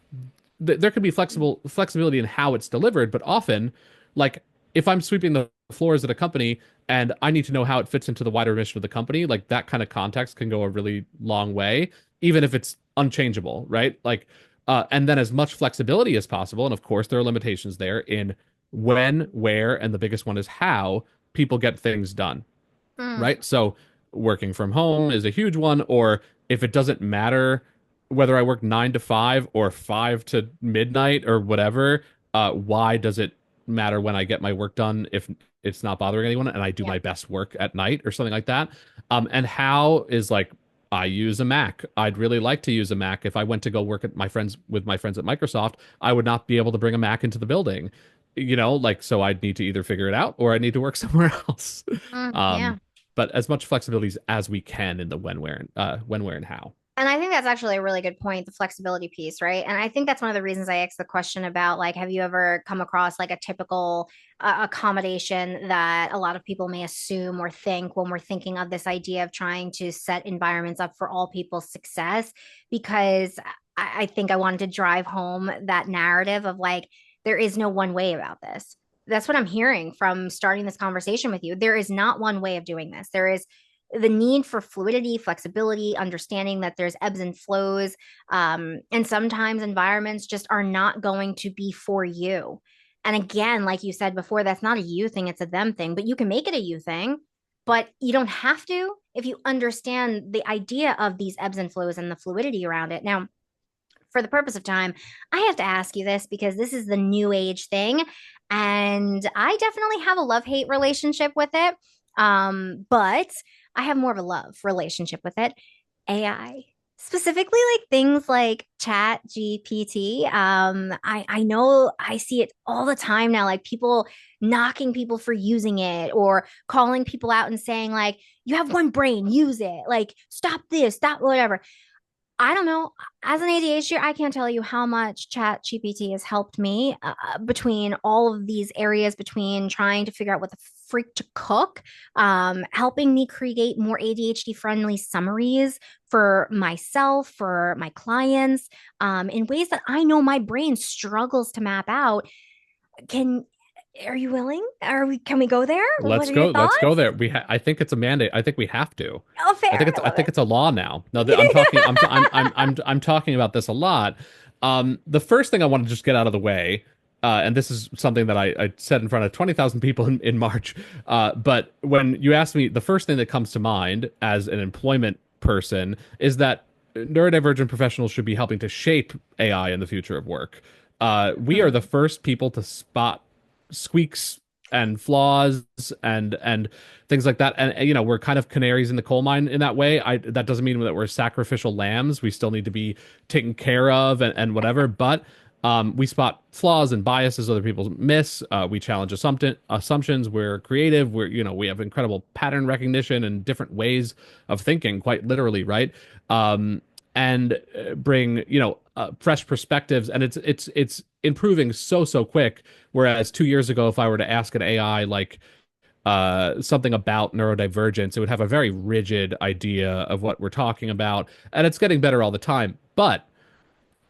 Speaker 2: there could be flexibility in how it's delivered, but often, like if I'm sweeping the floors at a company and I need to know how it fits into the wider mission of the company, like that kind of context can go a really long way, even if it's unchangeable, right? Like, and then as much flexibility as possible, and of course there are limitations there in when, where, and the biggest one is how people get things done,
Speaker 1: Mm,
Speaker 2: right? So working from home is a huge one, or if it doesn't matter whether I work 9 to 5 or 5 to midnight or whatever, why does it matter when I get my work done if it's not bothering anyone and I do
Speaker 1: yeah.
Speaker 2: my best work at night or something like that? And how is like I use a Mac. I'd really like to use a Mac. If I went to go work at my friends at Microsoft, I would not be able to bring a Mac into the building. Like so I'd need to either figure it out or I need to work somewhere else.
Speaker 1: Yeah.
Speaker 2: Um, but as much flexibility as we can in the when, where, and how.
Speaker 1: And I think that's actually a really good point, the flexibility piece, right? And I think that's one of the reasons I asked the question about like, have you ever come across like a typical accommodation that a lot of people may assume or think when we're thinking of this idea of trying to set environments up for all people's success? Because I think I wanted to drive home that narrative of like, there is no one way about this. That's what I'm hearing from starting this conversation with you. There is not one way of doing this. There is the need for fluidity, flexibility, understanding that there's ebbs and flows. And sometimes environments just are not going to be for you. And again, like you said before, that's not a you thing, it's a them thing, but you can make it a you thing, but you don't have to if you understand the idea of these ebbs and flows and the fluidity around it. Now, for the purpose of time, I have to ask you this because this is the new age thing. And I definitely have a love hate relationship with it. But I have more of a love relationship with it. AI, specifically like things like Chat GPT. I know I see it all the time now, like people knocking people for using it or calling people out and saying, like, you have one brain, use it. Like, stop this, stop whatever. I don't know. As an ADHD, I can't tell you how much Chat GPT has helped me between all of these areas, between trying to figure out what the freak to cook, helping me create more ADHD friendly summaries for myself, for my clients, in ways that I know my brain struggles to map out. Can are you willing? Can we go there? What
Speaker 2: Let's
Speaker 1: are your
Speaker 2: go. Let's go
Speaker 1: thoughts?
Speaker 2: there. I think it's a mandate. I think we have to.
Speaker 1: Oh, fair. I
Speaker 2: I
Speaker 1: love
Speaker 2: think it's a law now. No, I'm talking. I'm talking about this a lot. The first thing I want to just get out of the way, and this is something that I said in front of 20,000 people in March. But when you ask me, the first thing that comes to mind as an employment person is that neurodivergent professionals should be helping to shape AI in the future of work. We are
Speaker 1: it.
Speaker 2: the first people to spot squeaks and flaws and things like that. And you know, we're kind of canaries in the coal mine in that way. I That doesn't mean that we're sacrificial lambs. We still need to be taken care of and whatever. But we spot flaws and biases other people miss. We challenge assumptions. We're creative. We have incredible pattern recognition and different ways of thinking, quite literally, right? And bring fresh perspectives, and it's improving so quick. Whereas 2 years ago, if I were to ask an AI like something about neurodivergence, it would have a very rigid idea of what we're talking about, and it's getting better all the time. But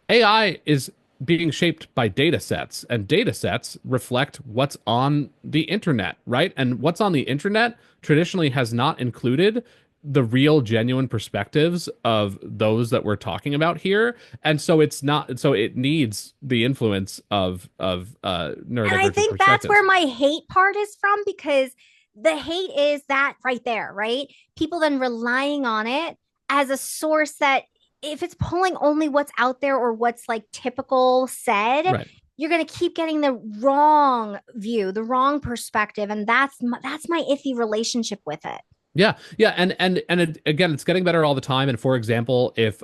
Speaker 2: AI is being shaped by data sets, and data sets reflect what's on the internet, right? And what's on the internet traditionally has not included the real genuine perspectives of those that we're talking about here. And so it needs the influence of
Speaker 1: And I
Speaker 2: neurodivergent
Speaker 1: think that's
Speaker 2: perspectives.
Speaker 1: where my hate part is from, because the hate is that right there, right? People then relying on it as a source that, if it's pulling only what's out there or what's like typical said,
Speaker 2: Right.
Speaker 1: you're going to keep getting the wrong view, the wrong perspective. And that's my iffy relationship with it.
Speaker 2: Yeah, yeah, again, it's getting better all the time. And for example, if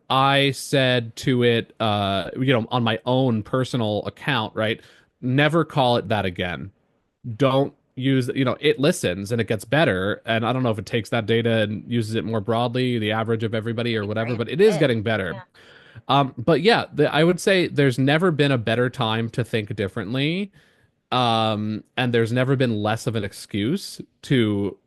Speaker 2: I said to it, on my own personal account, right, never call it that again. Don't use, it listens and it gets better. And I don't know if it takes that data and uses it more broadly, the average of everybody or
Speaker 1: Be
Speaker 2: whatever,
Speaker 1: great
Speaker 2: but
Speaker 1: if
Speaker 2: it
Speaker 1: it
Speaker 2: is
Speaker 1: did.
Speaker 2: getting better.
Speaker 1: Yeah.
Speaker 2: But yeah, I would say there's never been a better time to think differently, and there's never been less of an excuse to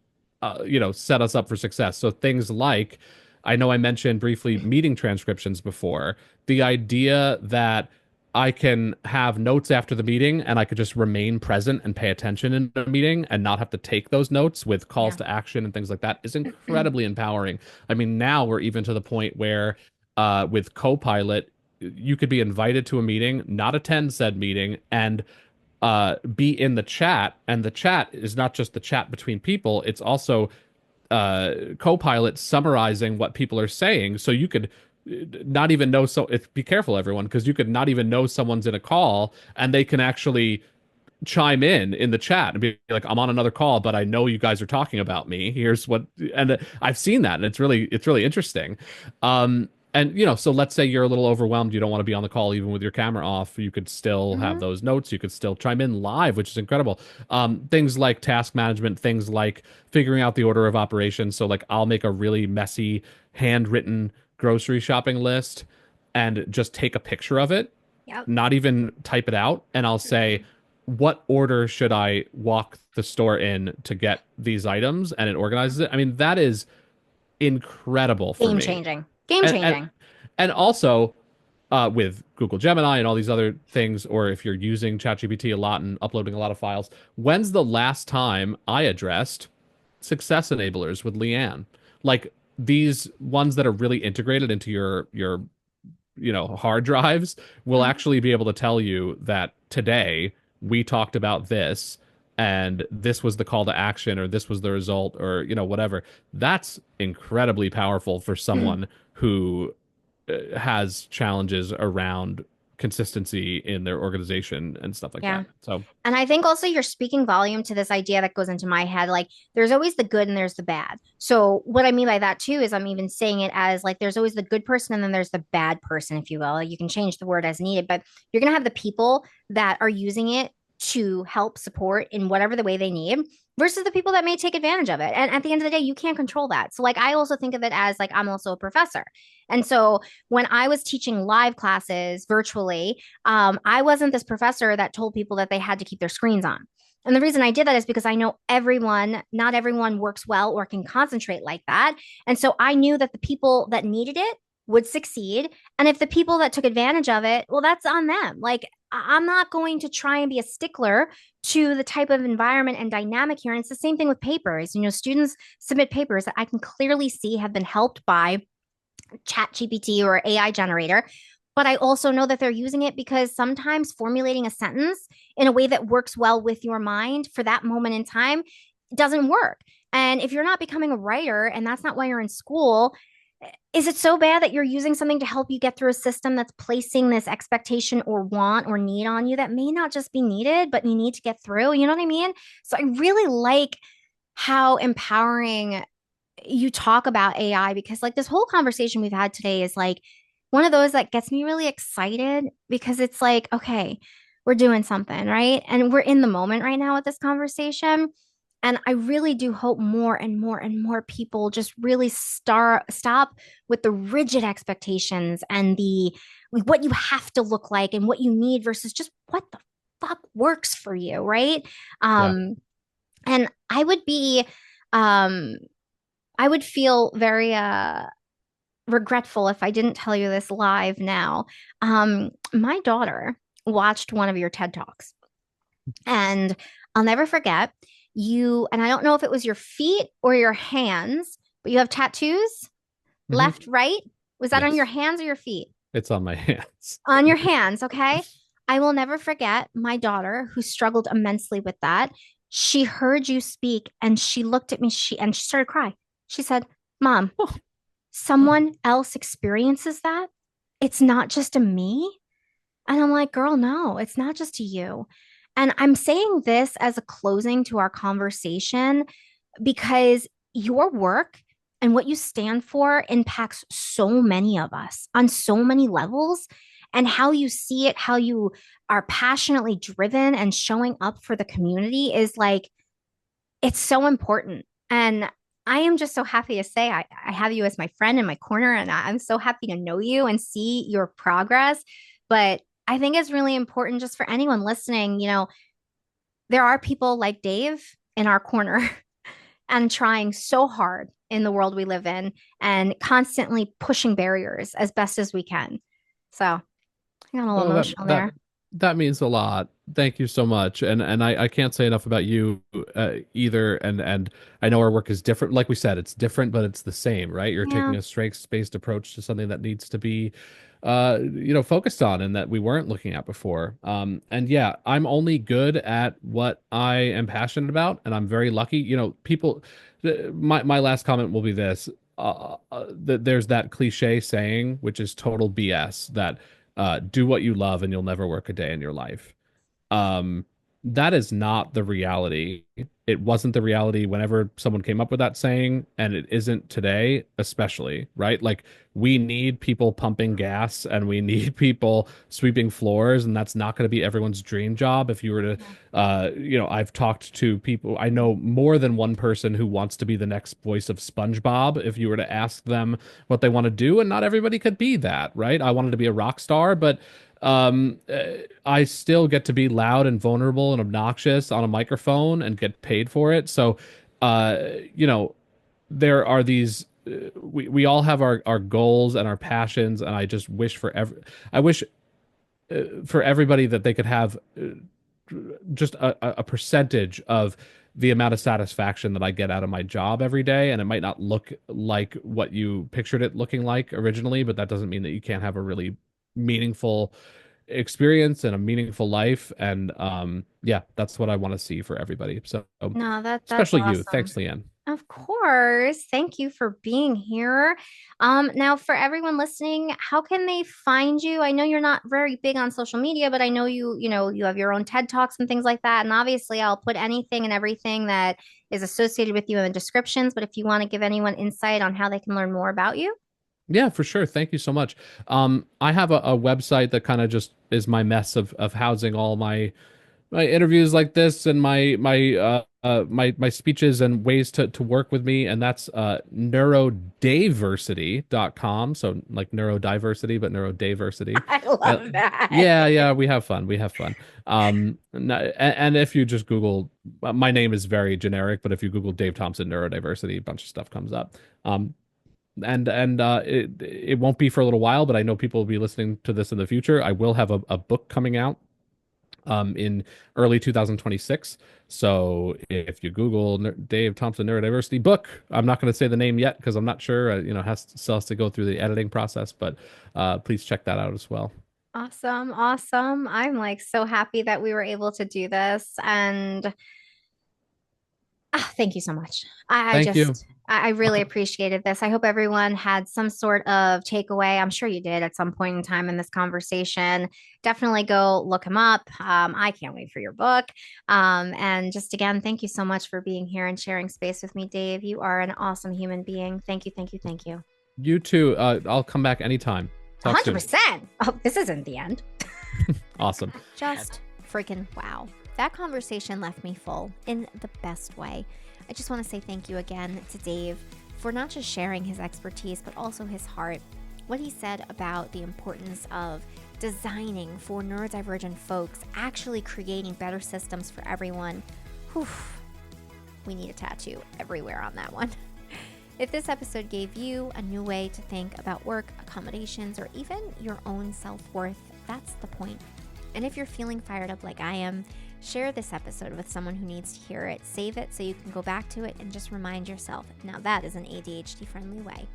Speaker 2: set us up for success. So things like, I know I mentioned briefly meeting transcriptions before. The idea that I can have notes after the meeting and I could just remain present and pay attention in the meeting and not have to take those notes with calls
Speaker 1: Yeah.
Speaker 2: to action and things like that is incredibly empowering. I mean, now we're even to the point where with Copilot, you could be invited to a meeting, not attend said meeting, and be in the chat. And the chat is not just the chat between people, it's also Copilot summarizing what people are saying. So you could not even know. So be careful, everyone, because you could not even know someone's in a call and they can actually chime in the chat and be like, I'm on another call, but I know you guys are talking about me. Here's what, and I've seen that, and it's really interesting. And so let's say you're a little overwhelmed, you don't want to be on the call even with your camera off. You could still have
Speaker 1: Mhm.
Speaker 2: those notes. You could still chime in live, which is incredible. Things like task management, things like figuring out the order of operations. So like I'll make a really messy handwritten grocery shopping list and just take a picture of it,
Speaker 1: Yep.
Speaker 2: not even type it out, and I'll say, what order should I walk the store in to get these items? And it organizes it. I mean, that is incredible for
Speaker 1: Game
Speaker 2: me.
Speaker 1: changing. Game
Speaker 2: And and
Speaker 1: changing.
Speaker 2: and also with Google Gemini and all these other things, or if you're using ChatGPT a lot and uploading a lot of files, when's the last time I addressed success enablers with Leanne? Like these ones that are really integrated into your hard drives will
Speaker 1: Mhm.
Speaker 2: actually be able to tell you that today we talked about this and this was the call to action or this was the result or whatever. That's incredibly powerful for someone who has challenges around consistency in their organization and stuff like
Speaker 1: Yeah.
Speaker 2: that. So,
Speaker 1: And I think also you're speaking volume to this idea that goes into my head. Like, there's always the good and there's the bad. So, what I mean by that too is I'm even saying it as like there's always the good person and then there's the bad person, if you will. Like, you can change the word as needed, but you're going to have the people that are using it to help support in whatever the way they need versus the people that may take advantage of it. And at the end of the day, you can't control that. So, like, I also think of it as like I'm also a professor. And so, when I was teaching live classes virtually, I wasn't this professor that told people that they had to keep their screens on. And the reason I did that is because I know not everyone works well or can concentrate like that. And so I knew that the people that needed it would succeed. And if the people that took advantage of it, well, that's on them. Like, I'm not going to try and be a stickler to the type of environment and dynamic here. And it's the same thing with papers. Students submit papers that I can clearly see have been helped by ChatGPT or AI generator. But I also know that they're using it because sometimes formulating a sentence in a way that works well with your mind for that moment in time doesn't work. And if you're not becoming a writer and that's not why you're in school, Is it so bad that you're using something to help you get through a system that's placing this expectation or want or need on you that may not just be needed, but you need to get through? You know what I mean? So I really like how empowering you talk about AI, because like this whole conversation we've had today is like one of those that gets me really excited, because it's like, okay, we're doing something, right? And we're in the moment right now with this conversation. And I really do hope more and more and more people just really stop with the rigid expectations and the like, what you have to look like and what you need versus just what the fuck works for you, right?
Speaker 2: Yeah.
Speaker 1: Um, and um, I would feel very regretful if I didn't tell you this live now. My daughter watched one of your TED Talks, and I'll never forget you. And I don't know if it was your feet or your hands, but you have tattoos
Speaker 2: Hmm.
Speaker 1: left, right? Was that on your
Speaker 2: Yes.
Speaker 1: hands or your feet?
Speaker 2: It's on my hands.
Speaker 1: On your hands, okay? I will never forget my daughter who struggled immensely with that. She heard you speak and she looked at me, she started crying. She said, "Mom, someone else experiences that. It's not just a me." And I'm like, "Girl, no, it's not just to you." And I'm saying this as a closing to our conversation because your work and what you stand for impacts so many of us on so many levels. And how you see it, how you are passionately driven and showing up for the community is like, it's so important. And I am just so happy to say I have you as my friend in my corner, and I'm so happy to know you and see your progress. But I think it's really important just for anyone listening, there are people like Dave in our corner and trying so hard in the world we live in and constantly pushing barriers as best as we can. So I got a little
Speaker 2: Well,
Speaker 1: emotional
Speaker 2: that
Speaker 1: there.
Speaker 2: that means a lot. Thank you so much. And I can't say enough about you either. And I know our work is different. Like we said, it's different, but it's the same, right? You're
Speaker 1: Yeah.
Speaker 2: taking a strengths-based approach to something that needs to be focused on and that we weren't looking at before. And yeah, I'm only good at what I am passionate about, and I'm very lucky. People my last comment will be this. There's that cliche saying, which is total BS, that do what you love and you'll never work a day in your life. Um, that is not the reality. It wasn't the reality whenever someone came up with that saying, and it isn't today, especially, right? Like, we need people pumping gas and we need people sweeping floors, and that's not going to be everyone's dream job. If you were to, I've talked to people, I know more than one person who wants to be the next voice of SpongeBob. If you were to ask them what they want to do, and not everybody could be that, right? I wanted to be a rock star, but I still get to be loud and vulnerable and obnoxious on a microphone and get paid for it. So, uh, you know, there are these. We all have our goals and our passions, and I just wish I wish for everybody that they could have just a percentage of the amount of satisfaction that I get out of my job every day. And it might not look like what you pictured it looking like originally, but that doesn't mean that you can't have a really meaningful experience and a meaningful life. And yeah, that's what I want to see for everybody. So
Speaker 1: No, that's
Speaker 2: especially you.
Speaker 1: awesome.
Speaker 2: Thanks, Leanne.
Speaker 1: Of course. Thank you for being here. Now for everyone listening, how can they find you? I know you're not very big on social media, but I know you have your own TED Talks and things like that. And obviously I'll put anything and everything that is associated with you in the descriptions. But if you want to give anyone insight on how they can learn more about you.
Speaker 2: Yeah, for sure. Thank you so much. I have a website that kind of just is my mess of housing all my interviews like this and my speeches and ways to work with me, and that's neurodiversity.com. So like neurodiversity, but neurodiversity.
Speaker 1: I
Speaker 2: Uh,
Speaker 1: love that.
Speaker 2: yeah, we have fun. We have fun. And if you just Google, my name is very generic, but if you Google Dave Thompson neurodiversity, a bunch of stuff comes up. It won't be for a little while, but I know people will be listening to this in the future. I will have a book coming out in early 2026. So if you Google Dave Thompson neurodiversity book, I'm not going to say the name yet because I'm not sure. Still has to go through the editing process, but please check that out as well.
Speaker 1: Awesome. Awesome. I'm like so happy that we were able to do this. And thank you so much. I
Speaker 2: Thank
Speaker 1: just,
Speaker 2: you.
Speaker 1: I really appreciated this. I hope everyone had some sort of takeaway. I'm sure you did at some point in time in this conversation. Definitely go look him up. I can't wait for your book. And just again, thank you so much for being here and sharing space with me, Dave. You are an awesome human being. Thank you, thank you, thank you.
Speaker 2: You too. I'll come back anytime. Talk
Speaker 1: 100%. Oh, this isn't the end.
Speaker 2: Awesome.
Speaker 1: Just freaking wow. That conversation left me full in the best way. I just want to say thank you again to Dave for not just sharing his expertise, but also his heart. What he said about the importance of designing for neurodivergent folks, actually creating better systems for everyone. Whew. We need a tattoo everywhere on that one. If this episode gave you a new way to think about work, accommodations, or even your own self-worth, that's the point. And if you're feeling fired up like I am, share this episode with someone who needs to hear it. Save it so you can go back to it and just remind yourself. Now that is an ADHD-friendly way.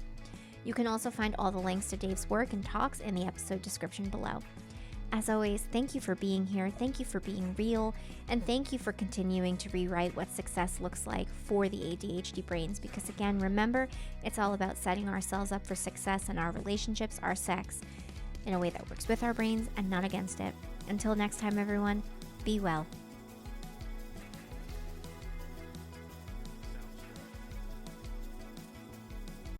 Speaker 1: You can also find all the links to Dave's work and talks in the episode description below. As always, thank you for being here, thank you for being real, and thank you for continuing to rewrite what success looks like for the ADHD brains. Because again, remember, it's all about setting ourselves up for success in our relationships, our sex, in a way that works with our brains and not against it. Until next time, everyone, be well.